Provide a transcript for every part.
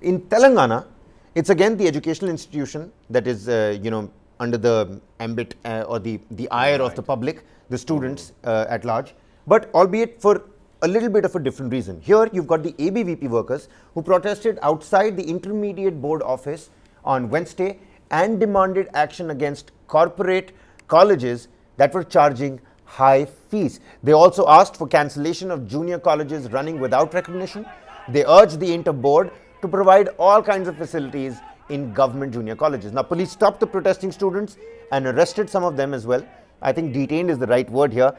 In Telangana, it's again the educational institution that is, under the ambit or the ire of the public, the students at large, but albeit for a little bit of a different reason. Here you've got the ABVP workers who protested outside the intermediate board office on Wednesday and demanded action against corporate colleges that were charging high fees. They also asked for cancellation of junior colleges running without recognition. They urged the inter-board to provide all kinds of facilities in government junior colleges. Now, police stopped the protesting students and arrested some of them as well. I think detained is the right word here.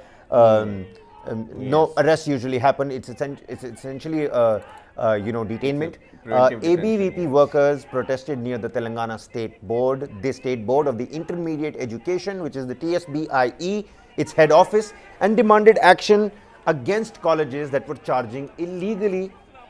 No arrests usually happen. It's essentially detainment. ABVP workers protested near the Telangana State Board, the State Board of the Intermediate Education, which is the TSBIE, its head office, and demanded action against colleges that were charging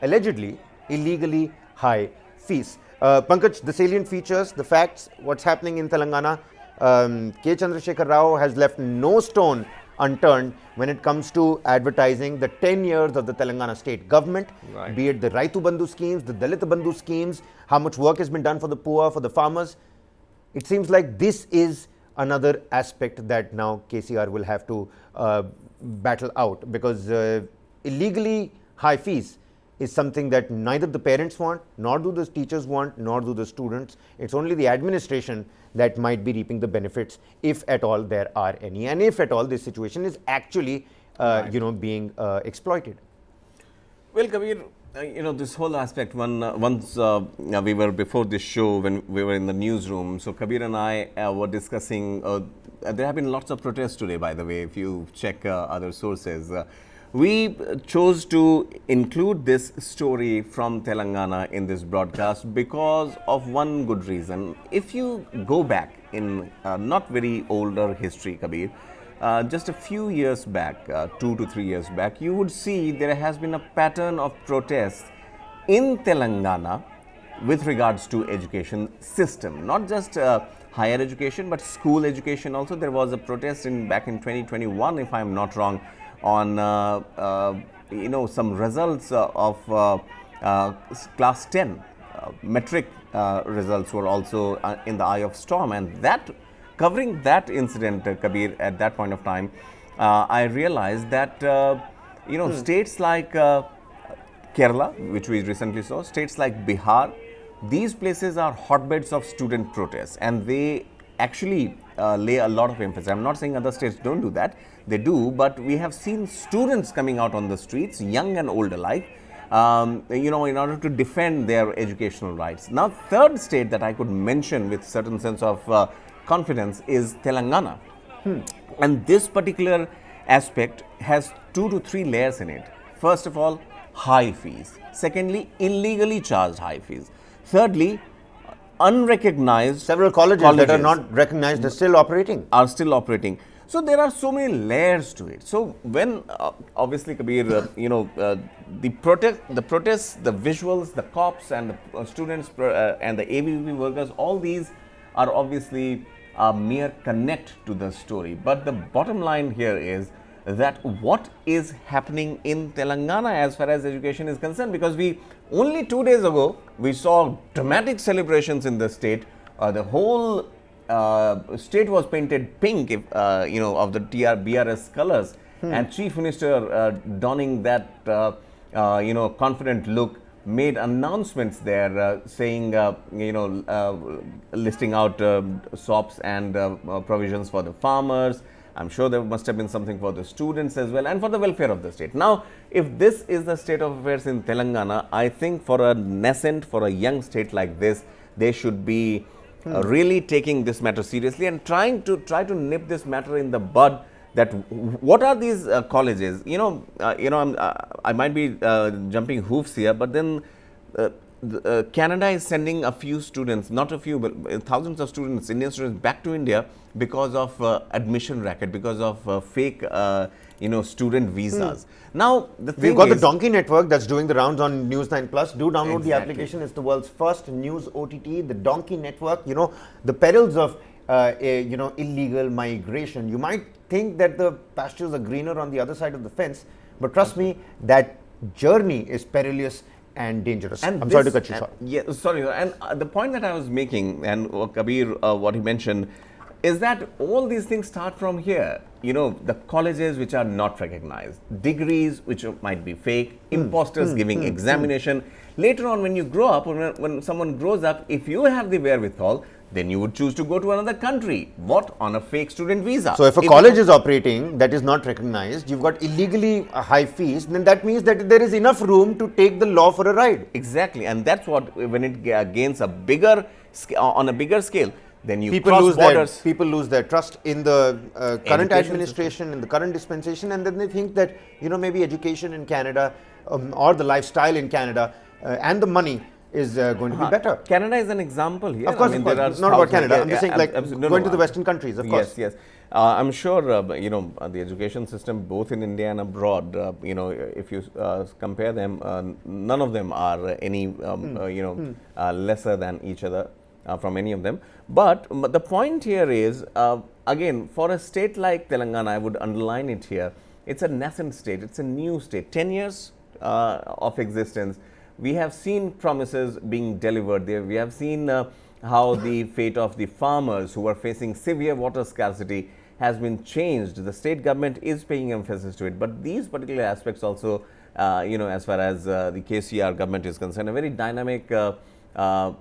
allegedly illegally high fees. Pankaj, the salient features, the facts, what's happening in Telangana. K. Chandrasekhar Rao has left no stone unturned when it comes to advertising the 10 years of the Telangana state government, be it the Raitu Bandhu schemes, the Dalit Bandhu schemes, how much work has been done for the poor, for the farmers. It seems like this is another aspect that now KCR will have to battle out, because illegally high fees is something that neither the parents want, nor do the teachers want, nor do the students. It's only the administration that might be reaping the benefits, if at all there are any, and if at all this situation is actually being exploited. Well, Kabir, this whole aspect, once we were before this show, when we were in the newsroom, so Kabir and I were discussing, there have been lots of protests today, by the way, if you check other sources. We chose to include this story from Telangana in this broadcast because of one good reason. If you go back in not very older history, Kabir, just a few years back, 2 to 3 years back, you would see there has been a pattern of protests in Telangana with regards to education system, not just higher education, but school education also. There was a protest back in 2021, if I am not wrong, on some results of class 10 metric results were also in the eye of storm, and that covering that incident, Kabir, at that point of time, I realized that states like Kerala, which we recently saw, states like Bihar, these places are hotbeds of student protests, and they actually lay a lot of emphasis. I'm not saying other states don't do that, they do, but we have seen students coming out on the streets, young and old alike, in order to defend their educational rights. Now, third state that I could mention with certain sense of confidence is Telangana. And this particular aspect has 2 to 3 layers in it. First of all, high fees. Secondly, illegally charged high fees. Thirdly, unrecognized several colleges that are not recognized are still operating. So there are so many layers to it. So when obviously, Kabir, the protests, the visuals, the cops and the students and the ABVP workers, all these are obviously a mere connect to the story. But the bottom line here is that what is happening in Telangana as far as education is concerned, because only 2 days ago we saw dramatic celebrations in the state. The whole state was painted pink, of the BRS colors, and Chief Minister donning that confident look made announcements there saying, listing out SOPs and provisions for the farmers. I'm sure there must have been something for the students as well, and for the welfare of the state. Now, if this is the state of affairs in Telangana, I think for a young state like this, they should be really taking this matter seriously and try to nip this matter in the bud. That what are these colleges? I might be jumping hoofs here, but then Canada is sending a few students, not a few, but thousands of students, Indian students, back to India because of admission racket, because of fake, student visas. Now, we've got the Donkey Network that's doing the rounds on News9 Plus. Do download the application. It's the world's first news OTT, the Donkey Network. The perils of illegal migration. You might think that the pastures are greener on the other side of the fence, but trust me, that journey is perilous and dangerous. And I'm sorry to cut you short. Yeah, sorry. And the point that I was making, and Kabir, what he mentioned, is that all these things start from here. You know, the colleges which are not recognized, degrees which might be fake, imposters giving examination. Later on, when you grow up, when someone grows up, if you have the wherewithal, then you would choose to go to another country. What? On a fake student visa. So if a college is operating that is not recognized, you've got illegally high fees, then that means that there is enough room to take the law for a ride. Exactly, and that's what, when it gains a bigger, on a bigger scale, then you People cross lose borders. people lose their trust in the current Education administration, in the current dispensation, and then they think that, you know, maybe education in Canada or the lifestyle in Canada and the money is going to be better. Canada is an example here. Of course, I mean, of course. there are Not about thousands- Canada. yeah, I'm just yeah, saying, like, absolutely. going to the Western countries, of course. Yes, yes. I'm sure, you know, the education system both in India and abroad, you know, if you compare them, none of them are any, you know, lesser than each other from any of them. But the point here is, again, for a state like Telangana, I would underline it here, it's a nascent state, it's a new state, 10 years of existence. We have seen promises being delivered there. We have seen how the fate of the farmers who are facing severe water scarcity has been changed. The state government is paying emphasis to it. But these particular aspects also, you know, as far as the KCR government is concerned, a very dynamic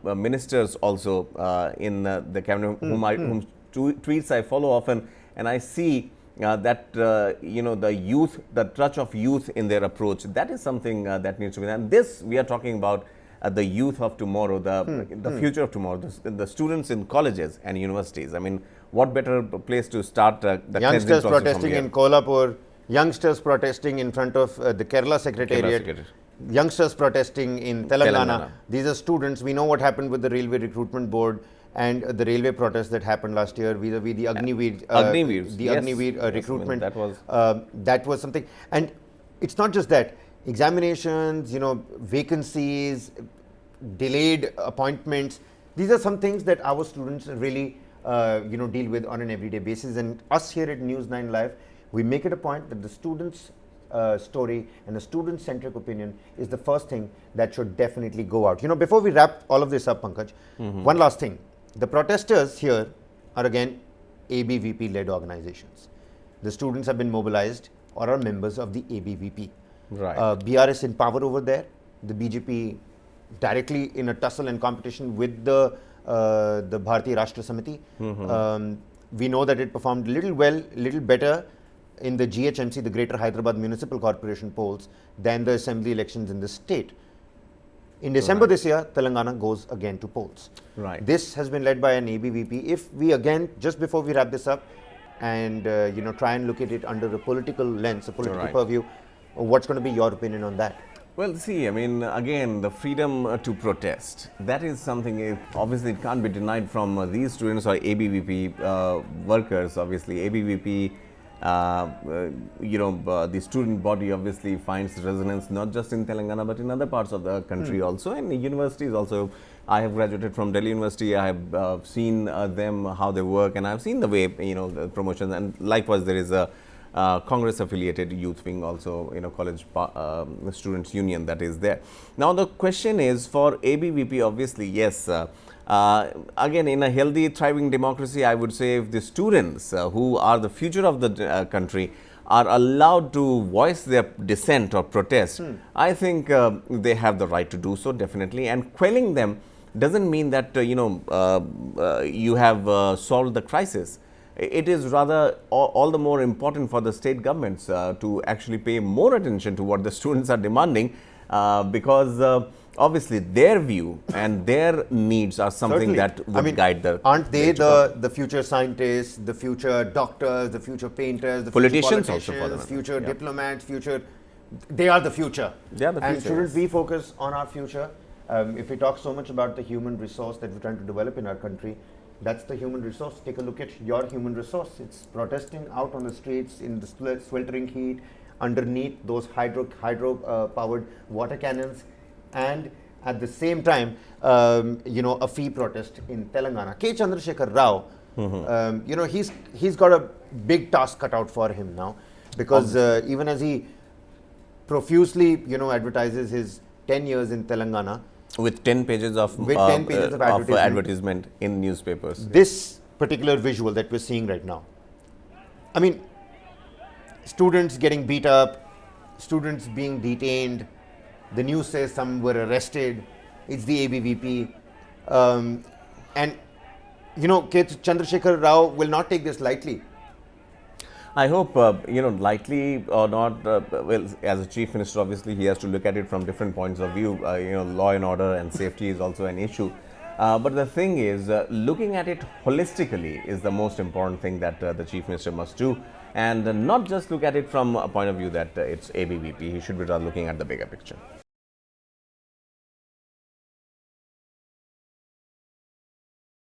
ministers also in the cabinet, whom tweets I follow often, and I see that you know, the youth, the touch of youth in their approach, that is something that needs to be done. And this, we are talking about the youth of tomorrow, the future of tomorrow, the students in colleges and universities. I mean, what better place to start the Youngsters cleansing process protesting from in Kolhapur, youngsters protesting in front of the Kerala Secretariat, youngsters protesting in Telangana. These are students. We know what happened with the Railway Recruitment Board and the railway protests that happened last year vis-a-vis the Agniveer, recruitment. That was something. And it's not just that. Examinations, you know, vacancies, delayed appointments. These are some things that our students really, you know, deal with on an everyday basis. And us here at News9 Live, we make it a point that the students' story and the student-centric opinion is the first thing that should definitely go out. You know, before we wrap all of this up, Pankaj, one last thing. The protesters here are again ABVP-led organizations. The students have been mobilized or are members of the ABVP. Right. BRS in power over there. The BJP directly in a tussle and competition with the Bharatiya Rashtra Samiti. We know that it performed little better in the GHMC, the Greater Hyderabad Municipal Corporation polls, than the assembly elections in the state. In December this year, Telangana goes again to polls. Right. This has been led by an ABVP. If we again, just before we wrap this up, and you know, try and look at it under a political lens, a political purview, what's going to be your opinion on that? Well, see, I mean, again, the freedom to protest, that is something, obviously, it can't be denied from these students or ABVP workers. Obviously, ABVP, you know, the student body obviously finds resonance not just in Telangana but in other parts of the country also, and the universities also. I have graduated from Delhi University. I have seen them, how they work, and I've seen the way, you know, the promotions, and likewise there is a Congress affiliated youth wing also, you know, college students union that is there. Now the question is for ABVP, obviously, yes, again, in a healthy, thriving democracy, I would say if the students who are the future of the country are allowed to voice their dissent or protest, I think they have the right to do so, definitely. And quelling them doesn't mean that, you know, you have solved the crisis. It is rather all the more important for the state governments to actually pay more attention to what the students are demanding, because obviously their view and their needs are something that would guide the... Aren't they the future scientists, the future doctors, the future painters, the politicians future also, for them, future diplomats, future... They are the future. They are the future. And shouldn't we focus on our future? If we talk so much about the human resource that we're trying to develop in our country, that's the human resource. Take a look at your human resource. It's protesting out on the streets in the sweltering heat, underneath those hydro powered water cannons, and at the same time, you know, a fee protest in Telangana. K. Chandrasekhar Rao, you know, he's got a big task cut out for him now, because even as he profusely, you know, advertises his 10 years in Telangana. With 10 pages of, With 10 pages of advertisement in newspapers. This particular visual that we're seeing right now. I mean, students getting beat up, students being detained. The news says some were arrested. It's the ABVP. And, you know, K. Chandrasekhar Rao will not take this lightly. I hope, lightly or not, well, as a chief minister, obviously, he has to look at it from different points of view. Law and order and safety is also an issue. But the thing is, looking at it holistically is the most important thing that the chief minister must do. And not just look at it from a point of view that it's ABVP. He should be looking at the bigger picture.